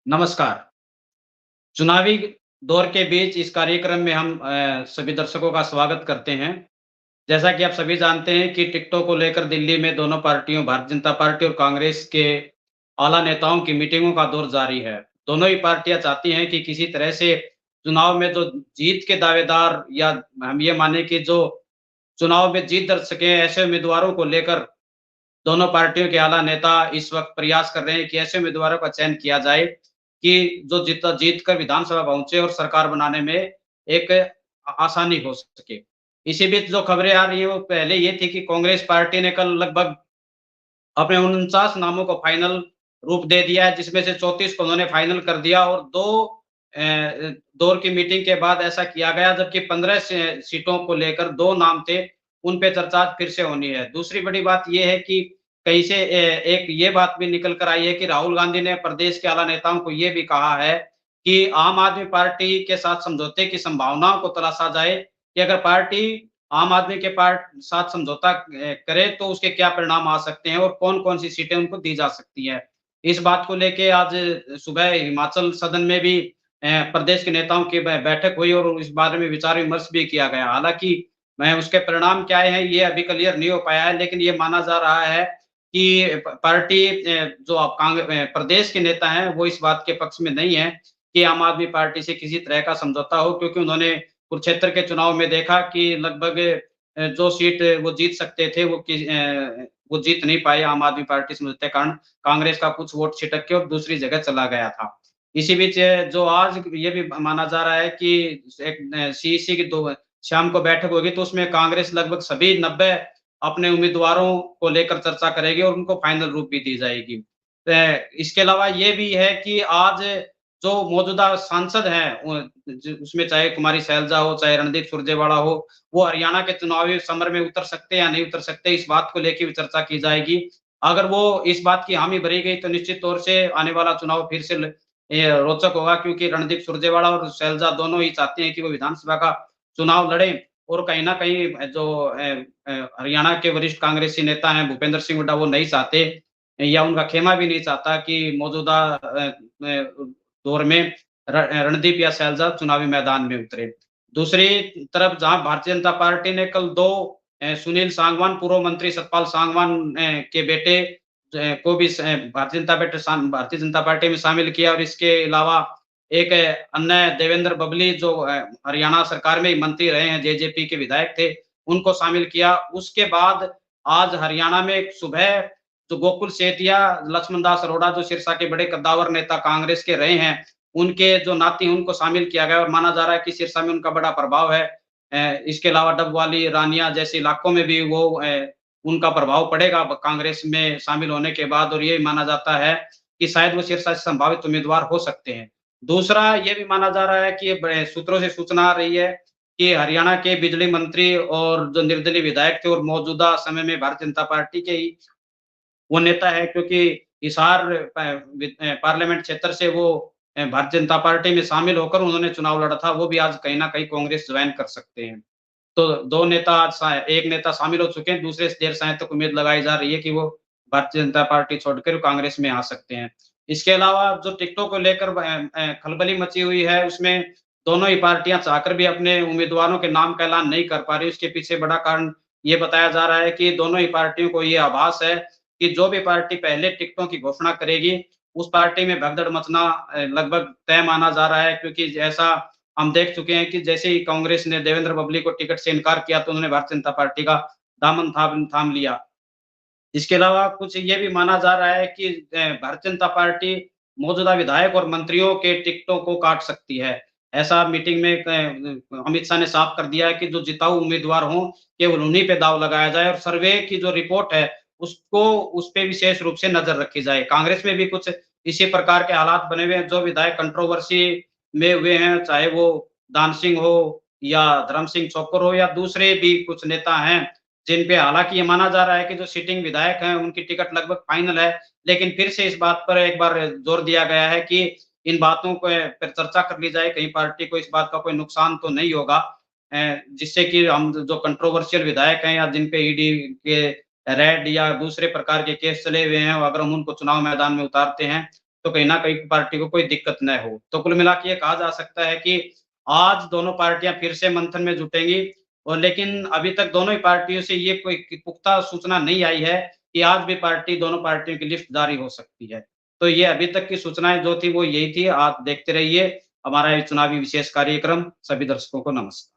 नमस्कार। चुनावी दौर के बीच इस कार्यक्रम में हम सभी दर्शकों का स्वागत करते हैं। जैसा कि आप सभी जानते हैं कि टिकटों को लेकर दिल्ली में दोनों पार्टियों भारतीय जनता पार्टी और कांग्रेस के आला नेताओं की मीटिंगों का दौर जारी है। दोनों ही पार्टियाँ चाहती हैं कि किसी तरह से चुनाव में जो जीत के दावेदार या हम ये माने कि जो चुनाव में जीत दर्ज सकें ऐसे उम्मीदवारों को लेकर दोनों पार्टियों के आला नेता इस वक़्त प्रयास कर रहे हैं कि ऐसे उम्मीदवारों का चयन किया जाए कि जो जीत कर विधानसभा पहुँचे और सरकार बनाने में एक आसानी हो सके। इसी बीच जो खबरें आ रही हैं वो पहले ये थी कि कांग्रेस पार्टी ने कल लगभग अपने 49 नामों को फाइनल रूप दे दिया है, जिसमें से 34 को उन्होंने फाइनल कर दिया और 2 दौर की मीटिंग के बाद ऐसा किया गया जबकि 15 सीटों को लेकर 2 नाम थे, उन पे चर्चा आज फिर से होनी है। दूसरी बड़ी बात ये है कि कहीं से एक ये बात भी निकल कर आई है कि राहुल गांधी ने प्रदेश के आला नेताओं को ये भी कहा है कि आम आदमी पार्टी के साथ समझौते की संभावनाओं को तलाशा जाए कि अगर पार्टी आम आदमी के साथ समझौता करे तो उसके क्या परिणाम आ सकते हैं और कौन-कौन सी सीटें उनको दी जा सकती हैं। इस बात को लेके आज सुबह हिमाचल सदन में भी प्रदेश के नेताओं की बैठक हुई और इस बारे में विचार-विमर्श भी किया गया। हालाँकि मैं उसके परिणाम क्या आए हैं ये अभी क्लियर नहीं हो पाया है, लेकिन ये माना जा रहा है कि पार्टी जो प्रदेश के नेता हैं वो इस बात के पक्ष में नहीं है कि आम आदमी पार्टी से किसी तरह का समझौता हो क्योंकि उन्होंने कुरुक्षेत्र के चुनाव में देखा कि लगभग जो सीट वो जीत सकते थे वो जीत नहीं पाए आम आदमी पार्टी समझौते के कारण कांग्रेस का कुछ वोट छिटक के और दूसरी जगह चला गया था। इसी बीच जो आज ये भी माना जा रहा है कि एक सीईसी की दो शाम को बैठक होगी तो उसमें कांग्रेस लगभग सभी 90 अपने उम्मीदवारों को लेकर चर्चा करेगी और उनको फाइनल रूप भी दी जाएगी। इसके अलावा ये भी है कि आज जो मौजूदा सांसद हैं उसमें चाहे कुमारी सैलजा हो, चाहे रणदीप सुरजेवाला हो, वो हरियाणा के चुनावी समर में उतर सकते हैं या नहीं उतर सकते, इस बात को लेके भी चर्चा की जाएगी। अगर वो इस बात की हामी भरी गई तो निश्चित तौर से आने वाला चुनाव फिर से रोचक होगा क्योंकि रणदीप सुरजेवाला और सैलजा दोनों ही चाहते हैं कि वो विधानसभा का चुनाव लड़ें और कहीं न कहीं जो हरियाणा के वरिष्ठ कांग्रेसी नेता हैं भूपेंद्र सिंह हुड्डा वो नहीं चाहते या उनका खेमा भी नहीं चाहता कि मौजूदा दौर में रणदीप या सैलजा चुनावी मैदान में उतरे। दूसरी तरफ जहाँ भारतीय जनता पार्टी ने कल 2 सुनील पूर्व मंत्री सतपाल सांगवान के बेटे को भी भारतीय जनता पार्टी में शामिल किया और इसके अलावा एक अन्य देवेंद्र बबली जो हरियाणा सरकार में ही मंत्री रहे हैं, जेजेपी के विधायक थे, उनको शामिल किया। उसके बाद आज हरियाणा में सुबह जो गोकुल सेतिया, लक्ष्मण दास अरोड़ा जो सिरसा के बड़े कद्दावर नेता कांग्रेस के रहे हैं, उनके जो नाती उनको शामिल किया गया और माना जा रहा है कि सिरसा में उनका बड़ा प्रभाव है। इसके अलावा डबवाली, रानिया जैसे इलाकों में भी वो उनका प्रभाव पड़ेगा कांग्रेस में शामिल होने के बाद और ये माना जाता है कि शायद वो सिरसा से संभावित उम्मीदवार हो सकते हैं। दूसरा ये भी माना जा रहा है कि बड़े सूत्रों से सूचना आ रही है कि हरियाणा के बिजली मंत्री और जो निर्दलीय विधायक थे और मौजूदा समय में भारतीय जनता पार्टी के ही वो नेता है क्योंकि हिसार पार्लियामेंट क्षेत्र से वो भारतीय जनता पार्टी में शामिल होकर उन्होंने चुनाव लड़ा था, वो भी आज कहीं न कहीं कांग्रेस जॉइन कर सकते हैं। तो 2 नेता आज एक नेता शामिल हो चुके हैं, दूसरे देर शायद तक उम्मीद लगाई जा रही है कि वो भारतीय जनता पार्टी छोड़कर कांग्रेस में आ सकते हैं। इसके अलावा जो टिकटों को लेकर खलबली मची हुई है, उसमें दोनों ही पार्टियाँ चाहकर भी अपने उम्मीदवारों के नाम का ऐलान नहीं कर पा रही। उसके पीछे बड़ा कारण ये बताया जा रहा है कि दोनों ही पार्टियों को ये आभास है कि जो भी पार्टी पहले टिकटों की घोषणा करेगी, उस पार्टी में भगदड़ मचना लगभग तय माना जा रहा है क्योंकि ऐसा हम देख चुके हैं कि जैसे ही कांग्रेस ने देवेंद्र बबली को टिकट से इनकार किया तो उन्होंने भारतीय जनता पार्टी का दामन थाम थाम लिया। इसके अलावा कुछ ये भी माना जा रहा है कि भारतीय जनता पार्टी मौजूदा विधायक और मंत्रियों के टिकटों को काट सकती है। ऐसा मीटिंग में अमित शाह ने साफ कर दिया है कि जो जिताऊ उम्मीदवार हों, केवल उन्हीं पे दाँव लगाया जाए और सर्वे की जो रिपोर्ट है, उसको उस पे विशेष रूप से नज़र रखी जाए। कांग्रेस में भी कुछ इसी प्रकार के हालात बने हुए हैं, जो विधायक कंट्रोवर्सी में हुए हैं, चाहे वो दान सिंह हो या धर्म सिंह सोपकर हो या दूसरे भी कुछ नेता हैं, जिन पे हालाँकि ये माना जा रहा है कि जो सिटिंग विधायक हैं, उनकी टिकट लगभग फाइनल है। लेकिन फिर से इस बात पर एक बार जोर दिया गया है कि इन बातों को पर चर्चा कर ली जाए, कहीं पार्टी को इस बात का कोई नुकसान तो नहीं होगा जिससे कि हम जो कंट्रोवर्शियल विधायक हैं या जिन पे ईडी के रेड या दूसरे प्रकार के केस चले हुए हैं, अगर हम उनको चुनाव मैदान में उतारते हैं, तो कहीं न कहीं पार्टी को कोई दिक्कत न हो। तो कुल मिला के ये कहा जा सकता है कि आज दोनों पार्टियाँ फिर से मंथन में जुटेंगी और लेकिन अभी तक दोनों ही पार्टियों से ये कोई पुख्ता सूचना नहीं आई है कि आज भी दोनों पार्टियों की लिस्ट जारी हो सकती है। तो ये अभी तक की सूचनाएँ जो थी वो यही थी। आप देखते रहिए हमारा ये चुनावी विशेष कार्यक्रम। सभी दर्शकों को नमस्कार।